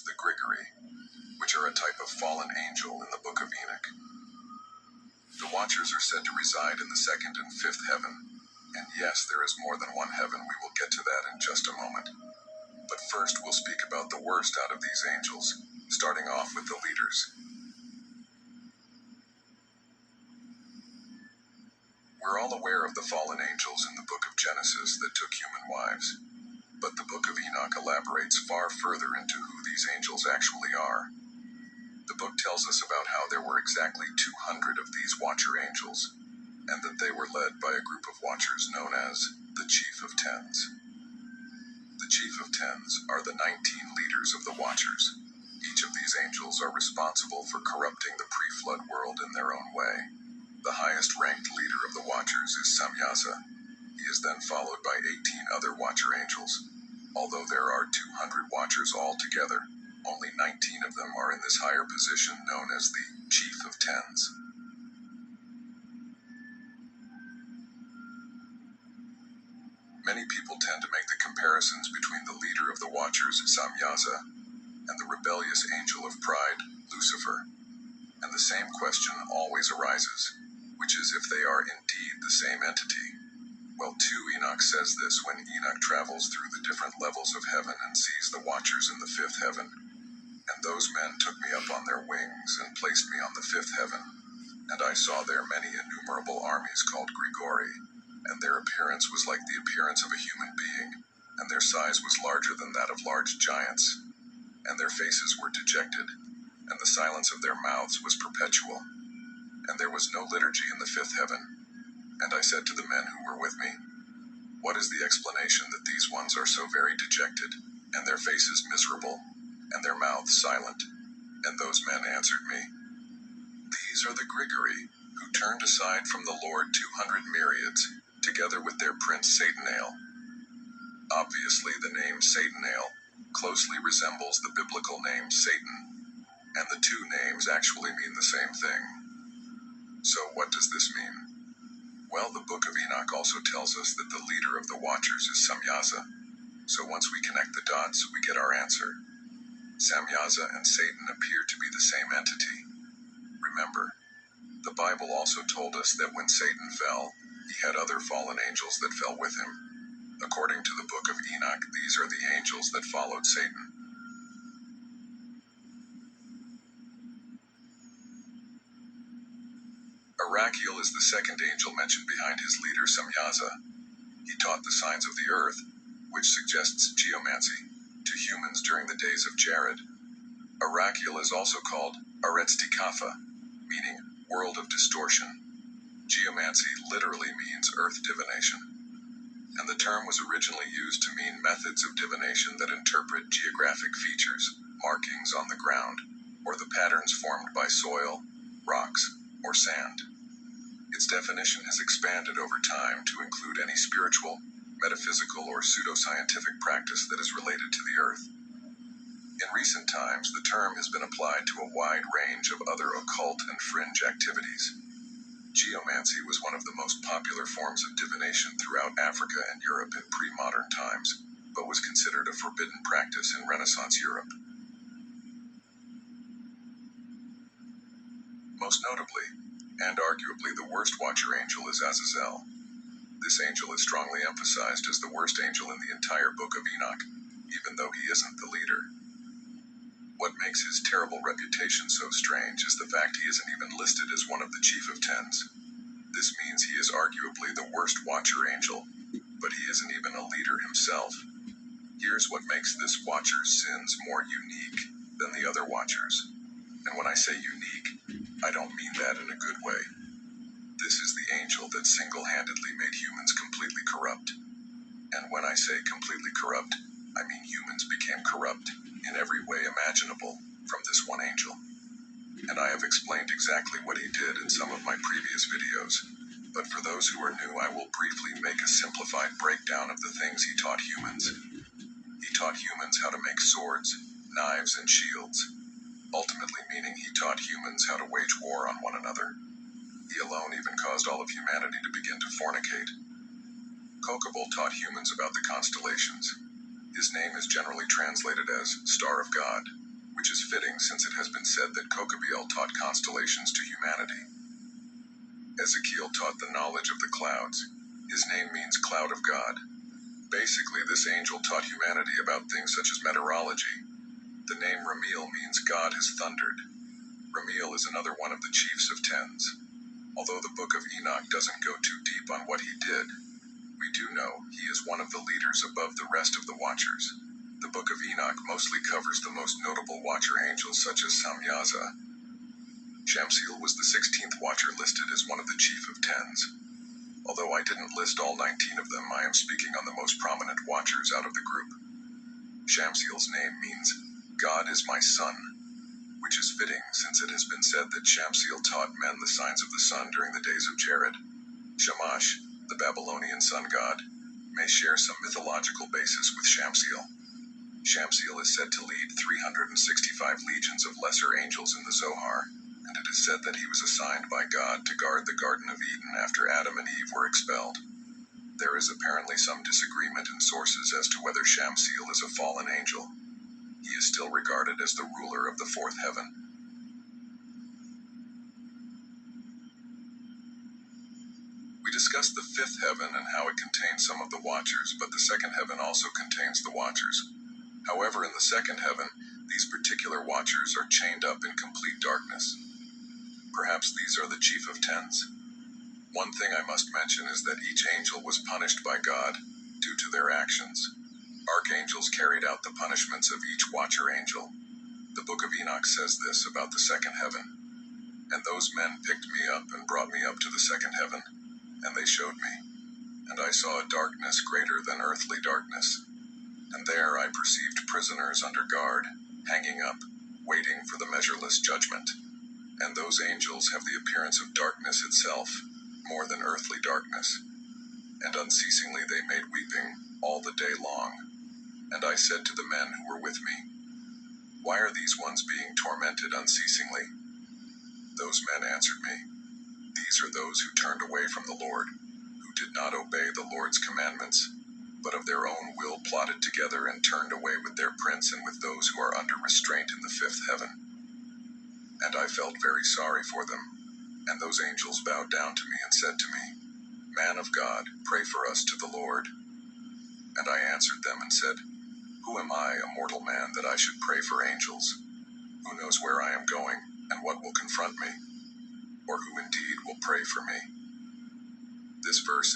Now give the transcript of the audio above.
the Grigori, which are a type of fallen angel in the Book of Enoch. The Watchers are said to reside in the second and fifth heaven, and yes, there is more than one heaven. We will get to that in just a moment. But first, we'll speak about the worst out of these angels, starting off with the leaders. We're all aware of the fallen angels in the book of Genesis that took human wives, but the book of Enoch elaborates far further into who these angels actually are. The book tells us about how there were exactly 200 of these watcher angels, and that they were led by a group of watchers known as the Chief of Tens. The Chief of Tens are the 19 leaders of the watchers. Each of these angels are responsible for corrupting the pre-flood world in their own way. The highest ranked leader of the watchers is Samyaza. He is then followed by 18 other watcher angels. Although there are 200 watchers altogether, only 19 of them are in this higher position known as the Chief of Tens. Many people tend to make the comparisons between the leader of the watchers, Samyaza, and the rebellious angel of pride, Lucifer. And the same question always arises, which is if they are indeed the same entity. Well, 2 Enoch says this when Enoch travels through the different levels of heaven and sees the watchers in the fifth heaven. And those men took me up on their wings and placed me on the fifth heaven. And I saw there many innumerable armies called Grigori, and their appearance was like the appearance of a human being, and their size was larger than that of large giants. And their faces were dejected, and the silence of their mouths was perpetual. And there was no liturgy in the fifth heaven. And I said to the men who were with me, "What is the explanation that these ones are so very dejected, and their faces miserable, and their mouths silent?" And those men answered me, "These are the Grigori, who turned aside from the Lord 200 myriads, together with their prince Satanael." Obviously, the name Satanael closely resembles the biblical name Satan, and the two names actually mean the same thing. So what does this mean? Well, the book of Enoch also tells us that the leader of the watchers is Samyaza. So once we connect the dots, we get our answer. Samyaza and Satan appear to be the same entity. Remember, the Bible also told us that when Satan fell, he had other fallen angels that fell with him. According to the book of Enoch, these are the angels that followed Satan. Arachiel is the second angel mentioned behind his leader Samyaza. He taught the signs of the earth, which suggests geomancy, to humans during the days of Jared. Arachiel is also called Aretztikafa, meaning world of distortion. Geomancy literally means earth divination, and the term was originally used to mean methods of divination that interpret geographic features, markings on the ground, or the patterns formed by soil, rocks, or sand. Its definition has expanded over time to include any spiritual, metaphysical, or pseudoscientific practice that is related to the earth. In recent times, the term has been applied to a wide range of other occult and fringe activities. Geomancy was one of the most popular forms of divination throughout Africa and Europe in pre-modern times, but was considered a forbidden practice in Renaissance Europe. Most notably, and arguably the worst watcher angel, is Azazel. This angel is strongly emphasized as the worst angel in the entire book of Enoch, even though he isn't the leader. What makes his terrible reputation so strange is the fact he isn't even listed as one of the Chief of Tens. This means he is arguably the worst watcher angel, but he isn't even a leader himself. Here's what makes this watcher's sins more unique than the other watchers. And when I say unique, I don't mean that in a good way. This is the angel that single-handedly made humans completely corrupt. And when I say completely corrupt, I mean humans became corrupt in every way imaginable from this one angel. And I have explained exactly what he did in some of my previous videos, but for those who are new, I will briefly make a simplified breakdown of the things he taught humans. He taught humans how to make swords, knives, and shields, ultimately meaning he taught humans how to wage war on one another. He alone even caused all of humanity to begin to fornicate. Kokabel taught humans about the constellations. His name is generally translated as Star of God. which is fitting since it has been said that Kokabeel taught constellations to humanity. Ezekiel taught the knowledge of the clouds. His name means cloud of God. Basically, this angel taught humanity about things such as meteorology. The name Ramiel means God has thundered. Ramiel is another one of the chiefs of tens. Although the book of Enoch doesn't go too deep on what he did, we do know he is one of the leaders above the rest of the watchers. The book of Enoch mostly covers the most notable watcher angels such as Samyaza. Shamsiel was the 16th watcher listed as one of the chief of tens. Although I didn't list all 19 of them, I am speaking on the most prominent watchers out of the group. Shamsiel's name means, God is my sun, which is fitting since it has been said that Shamsiel taught men the signs of the sun during the days of Jared. Shamash, the Babylonian sun god, may share some mythological basis with Shamsiel. Shamsiel is said to lead 365 legions of lesser angels in the Zohar, and it is said that he was assigned by God to guard the Garden of Eden after Adam and Eve were expelled. There is apparently some disagreement in sources as to whether Shamsiel is a fallen angel. He is still regarded as the ruler of the fourth heaven. We discussed the fifth heaven and how it contains some of the watchers, but the second heaven also contains the watchers. However, in the second heaven, these particular watchers are chained up in complete darkness. Perhaps these are the chief of tens? One thing I must mention is that each angel was punished by God due to their actions. Archangels carried out the punishments of each watcher angel. The book of Enoch says this about the second heaven. And those men picked me up and brought me up to the second heaven, and they showed me. And I saw a darkness greater than earthly darkness. And there I perceived prisoners under guard, hanging up, waiting for the measureless judgment. And those angels have the appearance of darkness itself, more than earthly darkness. And unceasingly they made weeping all the day long. And I said to the men who were with me, why are these ones being tormented unceasingly? Those men answered me, these are those who turned away from the Lord, who did not obey the Lord's commandments, but of their own will plotted together and turned away with their prince and with those who are under restraint in the fifth heaven. And I felt very sorry for them. And those angels bowed down to me and said to me, Man of God, pray for us to the Lord. And I answered them and said, Who am I, a mortal man, that I should pray for angels? Who knows where I am going, and what will confront me? Or who indeed will pray for me? This verse